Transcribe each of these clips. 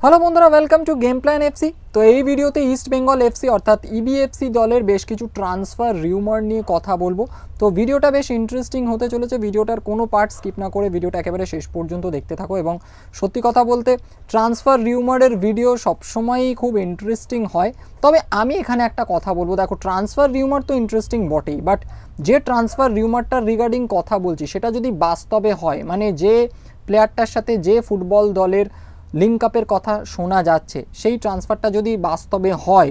Hello বন্ধুরা, welcome to game plan FC. তো এই ভিডিওতে ইস্ট বেঙ্গল এফসি অর্থাৎ ইবিএফসি দলের বেশ কিছু ট্রান্সফার রিউমার নিয়ে কথা বলবো। তো ভিডিওটা বেশ ইন্টারেস্টিং হতে চলেছে। ভিডিওটার কোনো পার্ট স্কিপ না করে ভিডিওটা একেবারে শেষ পর্যন্ত দেখতে থাকো। এবং সত্যি কথা বলতে ট্রান্সফার রিউমারের ভিডিও সবসময়ই খুব ইন্টারেস্টিং হয়, তবে আমি এখানে একটা কথা বলবো। দেখো, ট্রান্সফার রিউমার তো ইন্টারেস্টিং বটেই, বাট যে ট্রান্সফার রিউমারটার রিগার্ডিং কথা বলছি সেটা যদি বাস্তবে হয়, মানে যে প্লেয়ারটার সাথে যে ফুটবল দলের লিঙ্ক আপের কথা শোনা যাচ্ছে, সেই ট্রান্সফারটা যদি বাস্তবে হয়,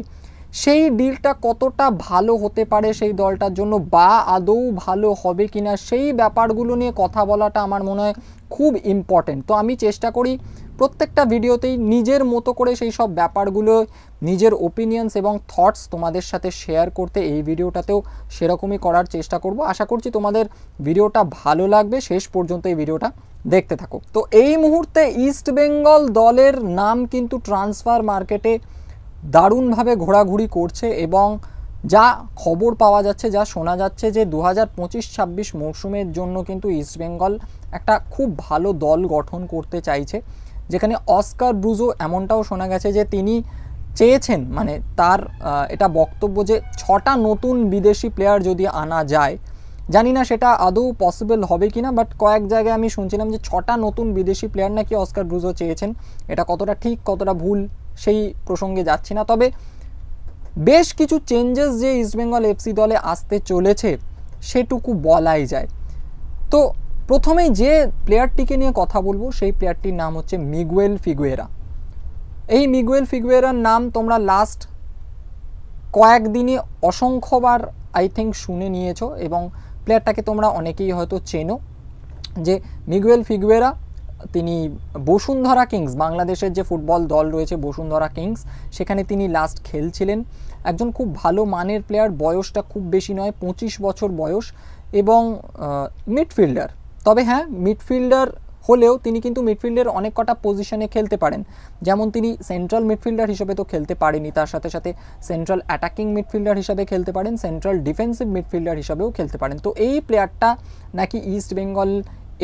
সেই ডিলটা কতটা ভালো হতে পারে সেই দলটার জন্য, বা আদৌ ভালো হবে কিনা, সেই ব্যাপারগুলো নিয়ে কথা বলাটা আমার মনে হয় খুব ইম্পর্টেন্ট। তো আমি চেষ্টা করি প্রত্যেকটা ভিডিওতেই নিজের মতো করে সেই সব ব্যাপারগুলো, নিজের ওপিনিয়ন্স এবং থটস তোমাদের সাথে শেয়ার করতে। এই ভিডিওটাতেও সেরকমই করার চেষ্টা করব। আশা করছি তোমাদের ভিডিওটা ভালো লাগবে, শেষ পর্যন্ত এই ভিডিওটা দেখতে থাকো। তো এই মুহূর্তে ইস্ট বেঙ্গল দলের নাম কিন্তু ট্রান্সফার মার্কেটে দারুণভাবে ঘোরাঘুরি করছে, এবং যা খবর পাওয়া যাচ্ছে, যা শোনা যাচ্ছে যে 2025-26 মরশুমের জন্য কিন্তু ইস্টবেঙ্গল একটা খুব ভালো দল গঠন করতে চাইছে, যেখানে অস্কার ব্রুজো এমনটাও শোনা গেছে যে তিনি চেয়েছেন, মানে তার এটা বক্তব্য যে 6টা নতুন বিদেশি প্লেয়ার যদি আনা যায়, জানি না সেটা আদৌ পসিবল হবে কিনা, বাট কয়েক জায়গায় আমি শুনছিলাম যে 6টা নতুন বিদেশি প্লেয়ার নাকি অস্কার ব্রুজো চেয়েছেন। এটা কতটা ঠিক কতটা ভুল সেই প্রসঙ্গে যাচ্ছি না, তবে বেশ কিছু চেঞ্জেস যে ইস্টবেঙ্গল এফসি দলে আসতে চলেছে সেটুকু বলাই যায়। তো প্রথমেই যে প্লেয়ারটিকে নিয়ে কথা বলবো সেই প্লেয়ারটির নাম হচ্ছে মিগুয়েল ফিগুয়েরা। এই মিগুয়েল ফিগুয়েরার নাম তোমরা লাস্ট কয়েকদিনে অসংখ্যবার আই থিঙ্ক শুনে নিয়েছো, এবং প্লেয়ারটাকে তোমরা অনেকেই হয়তো চেনো। যে মিগুয়েল ফিগুয়েরা, তিনি বসুন্ধরা কিংস, বাংলাদেশের যে ফুটবল দল রয়েছে বসুন্ধরা কিংস, সেখানে তিনি লাস্ট খেলছিলেন। একজন খুব ভালো মানের প্লেয়ার, বয়সটা খুব বেশি নয়, 25 বছর বয়স, এবং মিডফিল্ডার। তবে হ্যাঁ, মিডফিল্ডার হলেও তিনি কিন্তু মিডফিল্ডের অনেক কটা পজিশনে খেলতে পারেন। যেমন তিনি সেন্ট্রাল মিডফিল্ডার হিসেবে তো খেলতে পারেনি, তার সাথে সাথে সেন্ট্রাল অ্যাটাকিং মিডফিল্ডার হিসেবে খেলতে পারেন, সেন্ট্রাল ডিফেন্সিভ মিডফিল্ডার হিসেবেও খেলতে পারেন। তো এই প্লেয়ারটা নাকি ইস্ট বেঙ্গল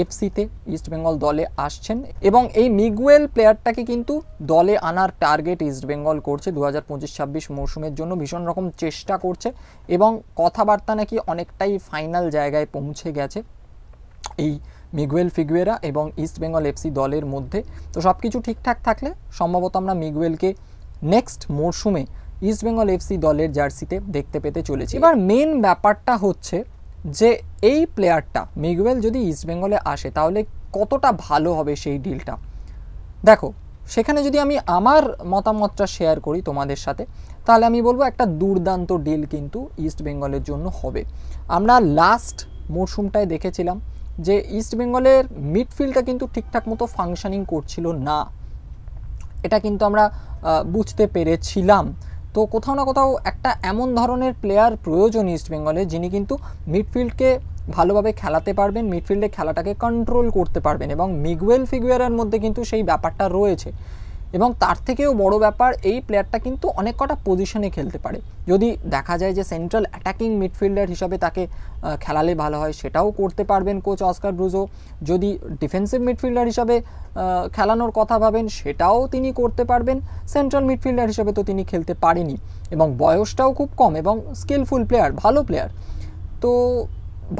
এফসিতে, ইস্ট বেঙ্গল দলে আসছেন, এবং এই মিগুয়েল প্লেয়ারটাকে কিন্তু দলে আনার টার্গেট ইস্ট বেঙ্গল করছে 2025-26 মরশুমের জন্য। ভীষণ রকম চেষ্টা করছে, এবং কথাবার্তা নাকি অনেকটাই ফাইনাল জায়গায় পৌঁছে গেছে এই মিগুয়েল ফিগুয়েরা এবং ইস্ট বেঙ্গল এফসি দলের মধ্যে। তো সব কিছু ঠিকঠাক থাকলে সম্ভবত আমরা মিগুয়েলকে নেক্সট মরশুমে ইস্ট বেঙ্গল এফসি দলের জার্সিতে দেখতে পেতে চলেছি। এবার মেন ব্যাপারটা হচ্ছে যে এই প্লেয়ারটা মিগুয়েল যদি ইস্ট বেঙ্গলে আসে তাহলে কতটা ভালো হবে সেই ডিলটা। দেখো, সেখানে যদি আমি আমার মতামতটা শেয়ার করি তোমাদের সাথে, তাহলে আমি বলবো একটা দুর্দান্ত ডিল কিন্তু ইস্ট বেঙ্গলের জন্য হবে। আমরা লাস্ট মরশুমটায় দেখেছিলাম যে ইস্ট বেঙ্গলের মিডফিল্ডটা কিন্তু ঠিকঠাক মতো ফাংশনিং করছিল না, এটা কিন্তু আমরা বুঝতে পেরেছিলাম। তো কোথাও না কোথাও একটা এমন ধরনের প্লেয়ার প্রয়োজন ইস্ট বেঙ্গলে, যিনি কিন্তু মিডফিল্ডকে ভালোভাবে খেলাতে পারবেন, মিডফিল্ডে খেলাটাকে কন্ট্রোল করতে পারবেন, এবং মিগুয়েল ফিগুয়েরার মধ্যে কিন্তু সেই ব্যাপারটা রয়েছে। এবং তার থেকেও বড় ব্যাপার, এই প্লেয়ারটা কিন্তু অনেক কটা পজিশনে খেলতে পারে। যদি দেখা যায় যে সেন্ট্রাল অ্যাটাকিং মিডফিল্ডার হিসাবে তাকে খেলালে ভালো হয়, সেটাও করতে পারবেন কোচ অস্কার ব্রুজো। যদি ডিফেন্সিভ মিডফিল্ডার হিসাবে খেলানোর কথা ভাবেন, সেটাও তিনি করতে পারবেন। সেন্ট্রাল মিডফিল্ডার হিসাবে তো তিনি খেলতে পারেনি, এবং বয়সটাও খুব কম, এবং স্কিলফুল প্লেয়ার, ভালো প্লেয়ার। তো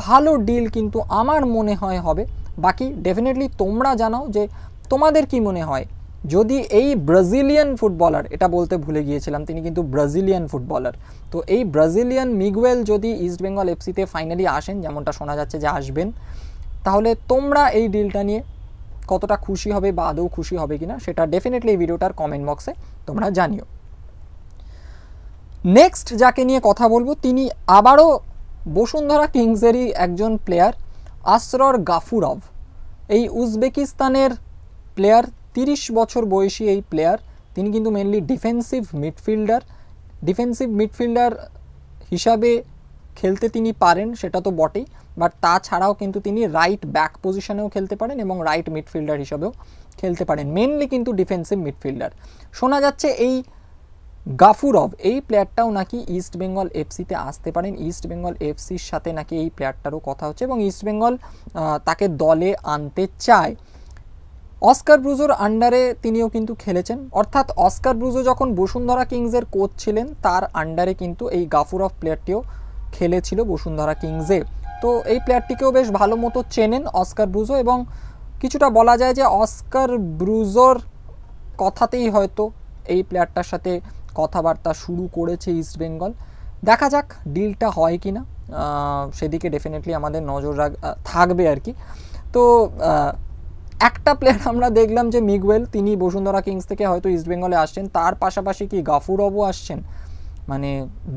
ভালো ডিল কিন্তু আমার মনে হয় হবে। বাকি ডেফিনেটলি তোমরা জানাও যে তোমাদের কি মনে হয়, যদি এই ব্রাজিলিয়ান ফুটবলার, এটা বলতে ভুলে গিয়েছিলাম, তিনি কিন্তু ব্রাজিলিয়ান ফুটবলার, তো এই ব্রাজিলিয়ান মিগুয়েল যদি ইস্ট বেঙ্গল এফসিতে ফাইনালি আসেন, যেমনটা শোনা যাচ্ছে যে আসবেন, তাহলে তোমরা এই ডিলটা নিয়ে কতটা খুশি হবে বা আদৌ খুশি হবে কিনা সেটা ডেফিনেটলি এই ভিডিওটার কমেন্ট বক্সে তোমরা জানিও। নেক্সট যাকে নিয়ে কথা বলবো, তিনি আবারও বসুন্ধরা কিংসেরই একজন প্লেয়ার, আসরর গাফুরভ। এই উজবেকিস্তানের প্লেয়ার, 30 বছর বয়সী এই প্লেয়ার। তিনি কিন্তু মেনলি ডিফেন্সিভ মিডফিল্ডার হিসাবে খেলতে তিনি পারেন, সেটা তো বটেই, বাট তাছাড়াও কিন্তু তিনি রাইট ব্যাক পজিশনেও খেলতে পারেন এবং রাইট মিডফিল্ডার হিসাবেও খেলতে পারেন, মেনলি কিন্তু ডিফেন্সিভ মিডফিল্ডার। শোনা যাচ্ছে এই গাফুরভ, এই প্লেয়ারটাও নাকি ইস্ট বেঙ্গল এফসিতে আসতে পারেন, ইস্ট বেঙ্গল এফসির সাথে নাকি এই প্লেয়ারটারও কথা হচ্ছে, এবং ইস্ট বেঙ্গল তাকে দলে আনতে চায়। অস্কার ব্রুজোর আন্ডারে তিনিও কিন্তু খেলেছেন, অর্থাৎ অস্কার ব্রুজো যখন বসুন্ধরা কিংসের কোচ ছিলেন তার আন্ডারে কিন্তু এই গাফুরভ প্লেয়ারটিও খেলেছিল বসুন্ধরা কিংসে। তো এই প্লেয়ারটিকেও বেশ ভালো মতো চেনেন অস্কার ব্রুজো, এবং কিছুটা বলা যায় যে অস্কার ব্রুজোর কথাতেই হয়তো এই প্লেয়ারটার সাথে কথাবার্তা শুরু করেছে ইস্টবেঙ্গল। দেখা যাক ডিলটা হয় কি না, সেদিকে ডেফিনেটলি আমাদের নজর থাকবে আর কি। তো একটা প্লেয়ার আমরা দেখলাম যে মিগুয়েল, তিনি বসুন্ধরা কিংস থেকে হয়তো ইস্টবেঙ্গলে আসছেন, তার পাশাপাশি কি গাফুরভও আসছেন, মানে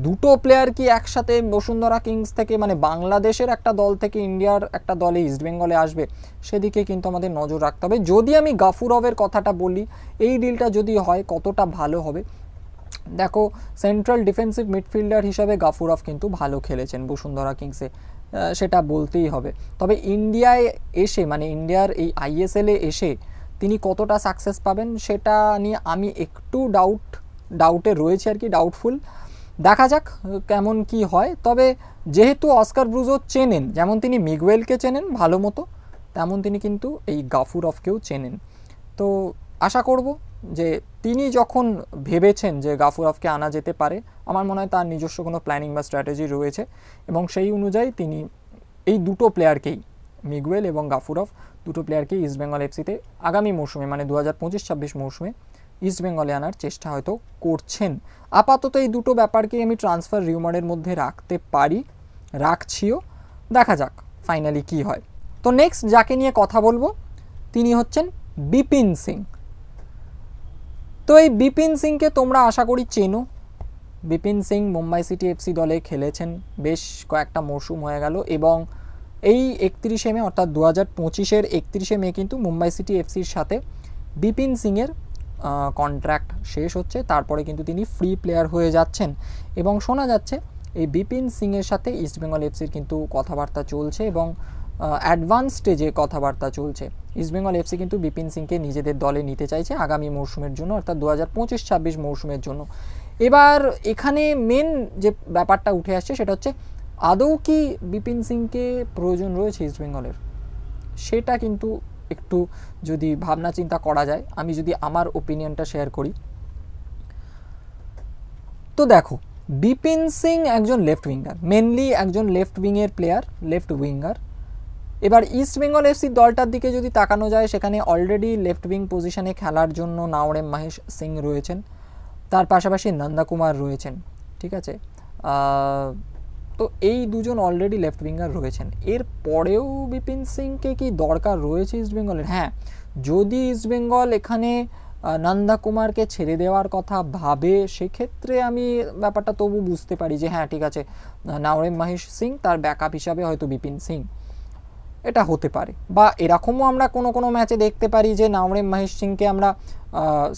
দুটো প্লেয়ার কি একসাথে বসুন্ধরা কিংস থেকে, মানে বাংলাদেশের একটা দল থেকে ইন্ডিয়ার একটা দলে ইস্টবেঙ্গলে আসবে, সেদিকে কিন্তু আমাদের নজর রাখতে হবে। যদি আমি গাফুরভের কথাটা বলি, এই ডিলটা যদি হয় কতটা ভালো হবে। দেখো, সেন্ট্রাল ডিফেন্সিভ মিডফিল্ডার হিসাবে গাফুরভ কিন্তু ভালো খেলেছেন বসুন্ধরা কিংসে, সেটা বলতেই হবে। তবে ইন্ডিয়ায় এসে, মানে ইন্ডিয়ার এই আইএসএলে এসে তিনি কতটা সাকসেস পাবেন সেটা নিয়ে আমি একটু ডাউটে রয়েছে আর কি, ডাউটফুল। দেখা যাক কেমন কি হয়। তবে যেহেতু অস্কার ব্রুজো চেনেন, যেমন তিনি মিগুয়েলকে চেনেন ভালো মতো, তেমন তিনি কিন্তু এই গাফুরভকেও চেনেন। তো আশা করব যে তিনি যখন ভেবেছেন যে গাফুরভকে আনা যেতে পারে, আমার মনে হয় তার নিজস্ব কোনো প্ল্যানিং বা স্ট্র্যাটেজি রয়েছে, এবং সেই অনুযায়ী তিনি এই দুটো প্লেয়ারকেই, মিগুয়েল এবং গাফুরভ, দুটো প্লেয়ারকেই ইস্টবেঙ্গল এফসিতে আগামী মৌসুমে, মানে 2025-26 মৌসুমে ইস্টবেঙ্গলে আনার চেষ্টা হয়তো করছেন। আপাতত এই দুটো ব্যাপারকেই আমি ট্রান্সফার রিউমারের মধ্যে রাখতে পারি, রাখছিও। দেখা যাক ফাইনালি কি হয়। তো নেক্সট যাকে নিয়ে কথা বলবো তিনি হচ্ছেন বিপিন সিং। তো এই বিপিন সিংকে তোমরা আশা করি চেনো। বিপিন সিং মুম্বাই সিটি এফসি দলে খেলেছেন, বেশ কয়েকটা মরশুম হয়ে গেল, এবং এই 31শে মে অর্থাৎ 2025-এর 31শে মে কিন্তু মুম্বাই সিটি এফসির সাথে বিপিন সিংয়ের কন্ট্রাক্ট শেষ হচ্ছে। তারপরে কিন্তু তিনি ফ্রি প্লেয়ার হয়ে যাচ্ছেন, এবং শোনা যাচ্ছে এই বিপিন সিংয়ের সাথে ইস্টবেঙ্গল এফসির কিন্তু কথাবার্তা চলছে, এবং অ্যাডভান্স স্টেজে কথাবার্তা চলছে। ইস্টবেঙ্গল এফসি কিন্তু বিপিন সিংকে নিজেদের দলে নিতে চাইছে আগামী মৌসুমের জন্য, অর্থাৎ 2025-26 মৌসুমের জন্য। এবার এখানে মেন যে ব্যাপারটা উঠে আসছে সেটা হচ্ছে, আদৌ কি বিপিন সিংকে প্রয়োজন রয়েছে ইস্টবেঙ্গলের, সেটা কিন্তু একটু যদি ভাবনা চিন্তা করা যায়। আমি যদি আমার ওপিনিয়নটা শেয়ার করি, তো দেখো, বিপিন সিং একজন লেফট উইঙ্গার, মেনলি একজন লেফট উইংয়ের প্লেয়ার, লেফট উইঙ্গার। এবার ইস্টবেঙ্গল এফসির দলটার দিকে যদি তাকানো যায়, সেখানে অলরেডি লেফট উইং পজিশনে খেলার জন্য নাওরেম মহেশ সিং রয়েছেন, তার পাশাপাশি নন্দা কুমার রয়েছেন, ঠিক আছে। তো এই দুজন অলরেডি লেফট উইঙ্গার রয়েছেন। এর পরেও বিপিন সিংকে কি দরকার রয়েছে ইস্টবেঙ্গলের? হ্যাঁ, যদি ইস্টবেঙ্গল এখানে নন্দা কুমারকে ছেড়ে দেওয়ার কথা ভাবে, সেক্ষেত্রে আমি ব্যাপারটা তবু বুঝতে পারি যে হ্যাঁ ঠিক আছে, নাওরেম মহেশ সিং তার ব্যাকআপ হিসাবে হয়তো বিপিন সিং, এটা হতে পারে। বা এরকমও আমরা কোনো ম্যাচে দেখতে পারি যে নাওরেম মহেশ সিংকে আমরা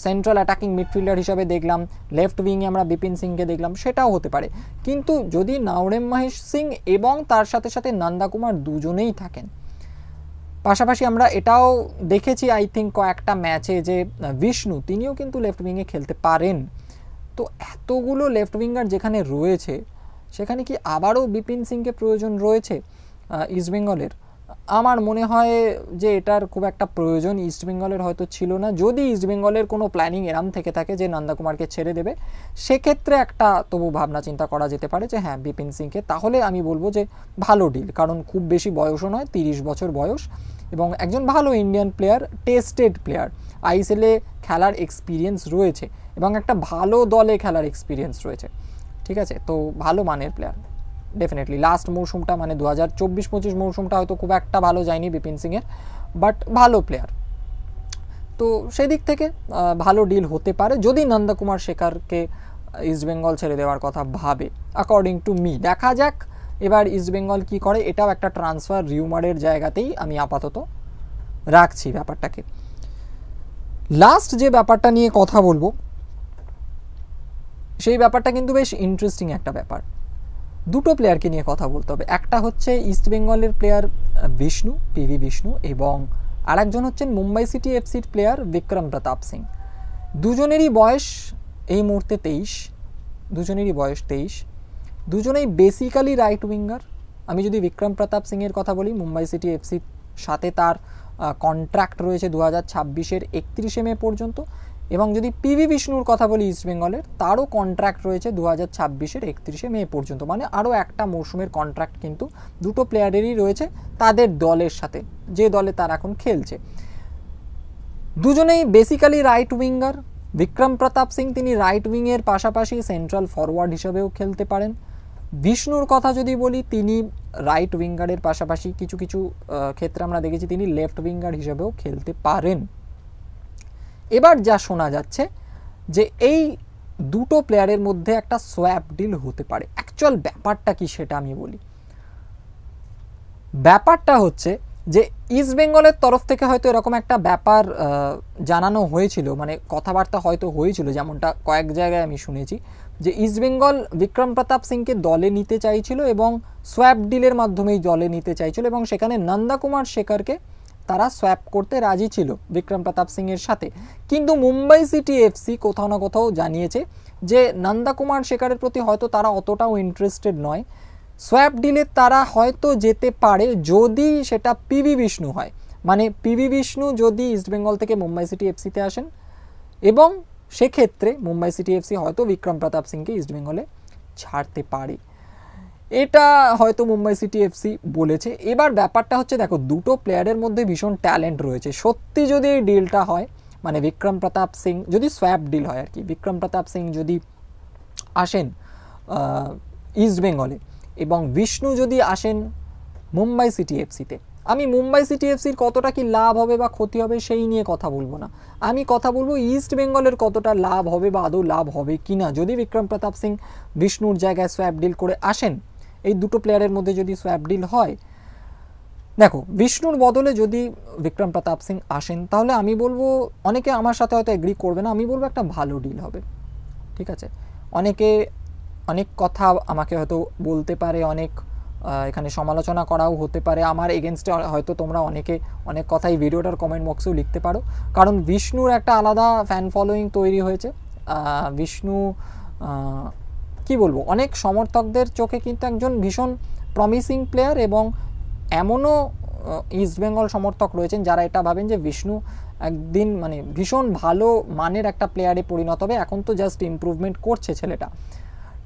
সেন্ট্রাল অ্যাটাকিং মিডফিল্ডার হিসাবে দেখলাম, লেফট উইংয়ে আমরা বিপিন সিংকে দেখলাম, সেটাও হতে পারে। কিন্তু যদি নাওরেম মহেশ সিং এবং তার সাথে সাথে নন্দা কুমার দুজনেই থাকেন, পাশাপাশি আমরা এটাও দেখেছি আই থিঙ্ক কয়েকটা ম্যাচে যে বিষ্ণু, তিনিও কিন্তু লেফট উইংয়ে খেলতে পারেন। তো এতগুলো লেফট উইঙ্গার যেখানে রয়েছে, সেখানে কি আবারও বিপিন সিংকে প্রয়োজন রয়েছে ইস্টবেঙ্গলের? আমার মনে হয় যে এটার খুব একটা প্রয়োজন ইস্টবেঙ্গলের হয়তো ছিল না। যদি ইস্টবেঙ্গলের কোনো প্ল্যানিং এরম থেকে থাকে যে নন্দা কুমারকে ছেড়ে দেবে, সেক্ষেত্রে একটা তবু ভাবনা চিন্তা করা যেতে পারে যে হ্যাঁ বিপিন সিংকে, তাহলে আমি বলবো যে ভালো ডিল, কারণ খুব বেশি বয়সও নয়, 30 বছর বয়স, এবং একজন ভালো ইন্ডিয়ান প্লেয়ার, টেস্টেড প্লেয়ার, আইএসএলে খেলার এক্সপিরিয়েন্স রয়েছে, এবং একটা ভালো দলে খেলার এক্সপিরিয়েন্স রয়েছে, ঠিক আছে। তো ভালো মানের প্লেয়ার ডেফিনেটলি। লাস্ট মৌসুমটা মানে 2024-25 মৌসুমটা হয়তো খুব একটা ভালো যায়নি বিপিন সিংয়ের, বাট ভালো প্লেয়ার। তো সেদিক থেকে ভালো ডিল হতে পারে যদি নন্দা কুমার শেখারকে ইস্টবেঙ্গল ছেড়ে দেওয়ার কথা ভাবে, অ্যাকর্ডিং টু মি। দেখা যাক এবার ইস্টবেঙ্গল কি করে, এটাও একটা ট্রান্সফার রিউমারের জায়গাতেই আমি আপাতত রাখছি ব্যাপারটাকে। লাস্ট যে ব্যাপারটা নিয়ে কথা বলবো, সেই ব্যাপারটা কিন্তু বেশ ইন্টারেস্টিং একটা ব্যাপার। দুটো প্লেয়ারকে নিয়ে কথা বলতে হবে। একটা হচ্ছে ইস্টবেঙ্গলের প্লেয়ার বিষ্ণু, পিভি বিষ্ণু, এবং আরেকজন হচ্ছেন মুম্বাই সিটি এফসির প্লেয়ার বিক্রম প্রতাপ সিং। দুজনেরই বয়স এই মুহূর্তে 23, দুজনেরই বয়স 23, দুজনেই বেসিক্যালি রাইট উইঙ্গার। আমি যদি বিক্রম প্রতাপ সিংয়ের কথা বলি, মুম্বাই সিটি এফসির সাথে তার কন্ট্রাক্ট রয়েছে 2026-এর 31শে মে পর্যন্ত, এবং যদি পিভি বিষ্ণুর কথা বলি ইস্টবেঙ্গলের, তারও কন্ট্রাক্ট রয়েছে 2026-এর 31শে মে পর্যন্ত, মানে আরও একটা মরশুমের কন্ট্রাক্ট কিন্তু দুটো প্লেয়ারেরই রয়েছে তাদের দলের সাথে, যে দলে তারা এখন খেলছে। দুজনেই basically right winger. Vikram Pratap Singh তিনি রাইট উইংয়ের পাশাপাশি সেন্ট্রাল ফরওয়ার্ড হিসেবেও খেলতে পারেন। বিষ্ণুর কথা যদি বলি, তিনি রাইট উইঙ্গারের পাশাপাশি কিছু কিছু ক্ষেত্রে আমরা দেখেছি তিনি লেফট উইঙ্গার হিসেবেও খেলতে পারেন। এবার যা শোনা যাচ্ছে যে এই দুটো প্লেয়ারের মধ্যে একটা সোয়াপ ডিল হতে পারে। অ্যাকচুয়াল ব্যাপারটা কি সেটা আমি বলি। ব্যাপারটা হচ্ছে যে ইস্ট বেঙ্গলের তরফ থেকে হয়তো এরকম একটা ব্যাপার জানানো হয়েছিল, মানে কথাবার্তা হয়তো হয়েছিল, যেমনটা কয়েক জায়গায় আমি শুনেছি যে ইস্ট বেঙ্গল বিক্রম প্রতাপ সিংকে দলে নিতে চাইছিল এবং সোয়াপ ডিলের মাধ্যমেই দলে নিতে চাইছিল, এবং সেখানে নন্দকুমার শেখরকে তারা সোয়াপ করতে রাজি ছিল বিক্রম প্রতাপ সিংয়ের সাথে। কিন্তু মুম্বাই সিটি এফসি কোথাও না কোথাও জানিয়েছে যে নন্দকুমার শেখরের প্রতি হয়তো তারা অতটাও ইন্টারেস্টেড নয়। সোয়াপ ডিলে তারা হয়তো যেতে পারে যদি সেটা পিভি বিষ্ণু হয়, মানে পিভি বিষ্ণু যদি ইস্টবেঙ্গল থেকে মুম্বাই সিটি এফসিতে আসেন, এবং সেক্ষেত্রে মুম্বাই সিটি এফসি হয়তো বিক্রম প্রতাপ সিংকে ইস্টবেঙ্গলে ছাড়তে পারে। এটা হয়তো মুম্বাই সিটি এফসি বলেছে। এবার ব্যাপারটা হচ্ছে, দেখো দুটো প্লেয়ারের মধ্যে ভীষণ ট্যালেন্ট রয়েছে। সত্যি যদি এই ডিলটা হয়, মানে বিক্রম প্রতাপ সিং যদি সোয়াপ ডিল হয় আর কি, বিক্রম প্রতাপ সিং যদি আসেন ইস্টবেঙ্গলে এবং বিষ্ণু যদি আসেন মুম্বাই সিটি এফসিতে, আমি মুম্বাই সিটি এফসির কতটা কি লাভ হবে বা ক্ষতি হবে সেই নিয়ে কথা বলবো না, আমি কথা বলবো ইস্ট বেঙ্গলের কতটা লাভ হবে বা আদৌ লাভ হবে কি না যদি বিক্রম প্রতাপ সিং বিষ্ণুর জায়গায় সোয়াপ ডিল করে আসেন। এই দুটো প্লেয়ারের মধ্যে যদি সোয়াপ ডিল হয়, দেখো বিষ্ণুর বদলে যদি বিক্রম প্রতাপ সিং আসেন, তাহলে আমি বলবো, অনেকে আমার সাথে হয়তো এগ্রি করবে না, আমি বলবো একটা ভালো ডিল হবে। ঠিক আছে, অনেকে অনেক কথা আমাকে হয়তো বলতে পারে, অনেক এখানে সমালোচনা করাও হতে পারে, আমার এগেনস্টে হয়তো তোমরা অনেকে অনেক কথাই ভিডিওটার কমেন্ট বক্সেও লিখতে পারো, কারণ বিষ্ণুর একটা আলাদা ফ্যান ফলোয়িং তৈরি হয়েছে। বিষ্ণু কি বলবো, অনেক সমর্থকদের চোখে কিন্তু একজন ভীষণ প্রমিসিং প্লেয়ার, এবং এমনও ইস্টবেঙ্গল সমর্থক রয়েছেন যারা এটা ভাবেন যে বিষ্ণু একদিন মানে ভীষণ ভালো মানের একটা প্লেয়ারে পরিণত হবে। এখন তো জাস্ট ইমপ্রুভমেন্ট করছে ছেলেটা।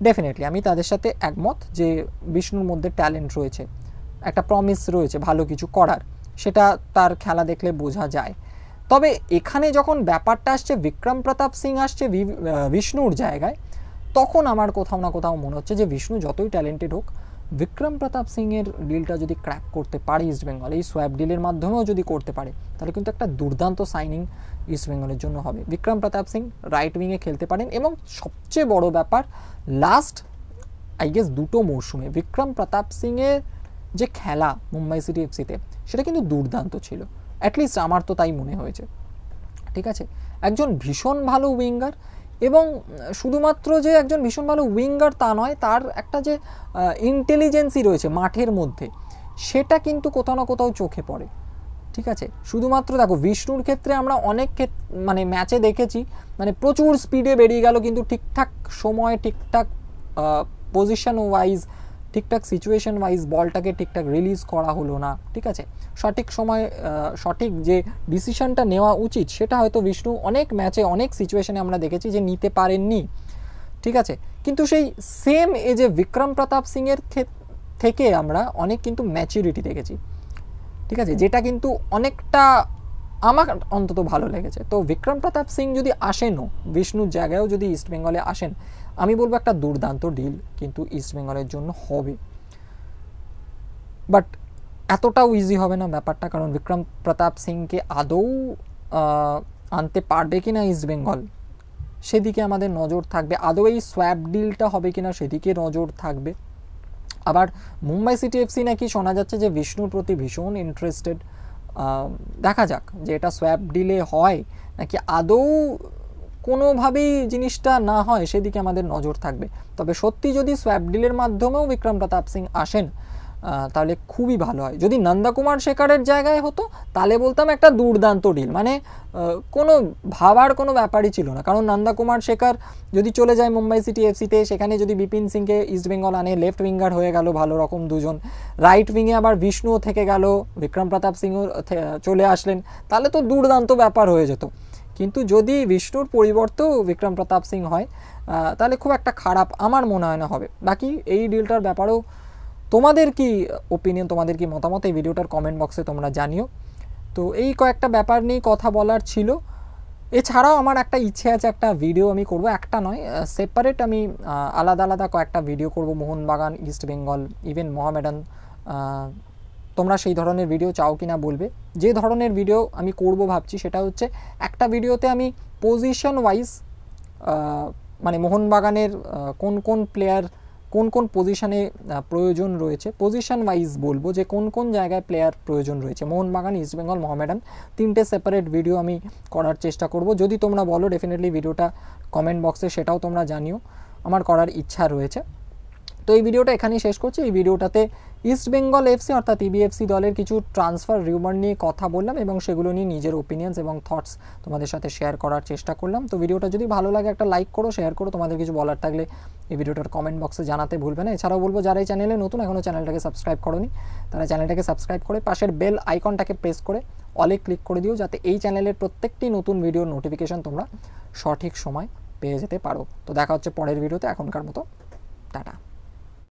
ডেফিনেটলি আমি তাদের সাথে একমত যে বিষ্ণুর মধ্যে ট্যালেন্ট রয়েছে, একটা প্রমিস রয়েছে ভালো কিছু করার, সেটা তার খেলা দেখলে বোঝা যায়। তবে এখানে যখন ব্যাপারটা আসছে বিক্রম প্রতাপ সিং আসছে বিষ্ণুর জায়গায়, তখন আমার কোথাও না কোথাও মনে হচ্ছে যে বিষ্ণু যতই ট্যালেন্টেড হোক, বিক্রম প্রতাপ সিংয়ের ডিলটা যদি ক্র্যাক করতে পারে ইস্টবেঙ্গল, এই সোয়াপ ডিলের মাধ্যমেও যদি করতে পারে, তাহলে কিন্তু একটা দুর্দান্ত সাইনিং ইস্টবেঙ্গলের জন্য হবে। বিক্রম প্রতাপ সিং রাইট উইংয়ে খেলতে পারেন, এবং সবচেয়ে বড় ব্যাপার লাস্ট আই গেস দুটো মরশুমে বিক্রম প্রতাপ সিংয়ের যে খেলা মুম্বাই সিটি এফসিতে, সেটা কিন্তু দুর্দান্ত ছিল, অ্যাটলিস্ট আমার তো তাই মনে হয়েছে। ঠিক আছে, একজন ভীষণ ভালো উইঙ্গার, এবং শুধুমাত্র যে একজন ভীষণ ভালো উইঙ্গার তা নয়, তার একটা যে ইন্টেলিজেন্সি রয়েছে মাঠের মধ্যে, সেটা কিন্তু কোথাও না কোথাও চোখে পড়ে। ঠিক আছে, শুধুমাত্র দেখো বিষ্ণুর ক্ষেত্রে আমরা অনেক মানে ম্যাচে দেখেছি, মানে প্রচুর স্পিডে বেরিয়ে গেল, কিন্তু ঠিকঠাক সময় ঠিকঠাক পজিশন ওয়াইজ ঠিকঠাক সিচুয়েশন ওয়াইজ বলটাকে ঠিকঠাক রিলিজ করা হলো না। ঠিক আছে, সঠিক সময় সঠিক যে ডিসিশনটা নেওয়া উচিত সেটা হয়তো বিষ্ণু অনেক ম্যাচে অনেক সিচুয়েশনে আমরা দেখেছি যে নিতে পারেননি। ঠিক আছে, কিন্তু সেই সেম এজে বিক্রম প্রতাপ সিংয়ের থেকে আমরা অনেক কিন্তু ম্যাচুরিটি দেখেছি। ঠিক আছে, যেটা কিন্তু অনেকটা আমার অন্তত ভালো লেগেছে। তো বিক্রম প্রতাপ সিং যদি আসেনও বিষ্ণুর জায়গায়ও যদি ইস্টবেঙ্গলে আসেন, আমি বলবো একটা দুর্দান্ত ডিল কিন্তু ইস্টবেঙ্গলের জন্য হবে। বাট এতটাও ইজি হবে না ব্যাপারটা, কারণ বিক্রম প্রতাপ সিংকে আদৌ আনতে পারবে কিনা ইস্টবেঙ্গল, সেদিকে আমাদের নজর থাকবে। আদৌ এই সোয়াপ ডিলটা হবে কিনা সেদিকে নজর থাকবে। আবার মুম্বাই সিটি এফসি নাকি শোনা যাচ্ছে যে বিষ্ণুর প্রতি ভীষণ ইন্টারেস্টেড। দেখা যাক যে এটা সোয়াপ ডিলে হয় নাকি আদৌ কোনোভাবেই জিনিসটা না হয়, সেদিকে আমাদের নজর থাকবে। তবে সত্যি যদি সোয়াপ ডিলের মাধ্যমেও বিক্রম প্রতাপ সিং আসেন তাহলে খুবই ভালো হয়। যদি নন্দকুমার শেখরের জায়গায় হতো তাহলে বলতাম একটা দুর্দান্ত ডিল, মানে কোনো ভাবার কোনো ব্যাপারই ছিল না। কারণ নন্দকুমার শেখর যদি চলে যায় মুম্বাই সিটি এফসিতে, সেখানে যদি বিপিন সিংকে ইস্টবেঙ্গল আনে, লেফট উইঙ্গার হয়ে গেল ভালো রকম দুজন, রাইট উইংয়ে আবার বিষ্ণুও থেকে গেল, বিক্রম প্রতাপ সিংও চলে আসলেন, তাহলে তো দুর্দান্ত ব্যাপার হয়ে যেত। কিন্তু যদি বিষ্ণুর পরিবর্তেও বিক্রম প্রতাপ সিং হয় তাহলে খুব একটা খারাপ আমার মনে হয় না হবে। বাকি এই ডিলটার ব্যাপারেও তোমাদের কি ওপিনিয়ন, তোমাদের কি মতামত, এই ভিডিওটার কমেন্ট বক্সে তোমরা জানিও। তো এই কয়েকটা ব্যাপার নিয়ে কথা বলার ছিল। এছাড়াও আমার একটা ইচ্ছে আছে, একটা ভিডিও আমি করব, একটা নয় সেপারেট, আমি আলাদা আলাদা কয়েকটা ভিডিও করব, মোহনবাগান, ইস্ট বেঙ্গল, ইভেন মোহামেডান। তোমরা সেই ধরনের ভিডিও চাও কি না বলবে। যে ধরনের ভিডিও আমি করব ভাবছি সেটা হচ্ছে একটা ভিডিওতে আমি পজিশন ওয়াইজ মানে মোহনবাগানের কোন কোন প্লেয়ার কোন কোন পজিশনে প্রয়োজন রয়েছে, পজিশন ওয়াইজ বলবো যে কোন কোন জায়গায় প্লেয়ার প্রয়োজন রয়েছে মোহনবাগান, ইস্টবেঙ্গল, মোহামেডান, তিনটে সেপারেট ভিডিও আমি করার চেষ্টা করব। যদি তোমরা বলো ডেফিনেটলি ভিডিওটা কমেন্ট বক্সে সেটাও তোমরা জানিও, আমার করার ইচ্ছা রয়েছে। তো এই ভিডিওটা এখানেই শেষ করছি। এই ভিডিওটাতে ইস্ট বেঙ্গল এফসি অর্থাৎ ইবিএফসি দলের কিছু ট্রান্সফার রিউমার নিয়ে কথা বললাম এবং সেগুলো নিয়ে নিজের ওপিনিয়ন্স এবং থটস তোমাদের সাথে শেয়ার করার চেষ্টা করলাম। তো ভিডিওটা যদি ভালো লাগে একটা লাইক করো, শেয়ার করো, তোমাদের কিছু বলার থাকলে এই ভিডিওটার কমেন্ট বক্সে জানাতে ভুলবে না। এছাড়াও বলবো যারা এই চ্যানেলে নতুন, এখনও চ্যানেলটাকে সাবস্ক্রাইব করোনি, তারা চ্যানেলটাকে সাবস্ক্রাইব করে পাশের বেল আইকনটাকে প্রেস করে অলে ক্লিক করে দিও, যাতে এই চ্যানেলের প্রত্যেকটি নতুন ভিডিওর নোটিফিকেশন তোমরা সঠিক সময় পেয়ে যেতে পারো। তো দেখা হচ্ছে পরের ভিডিওতে, এখনকার মতো টাটা।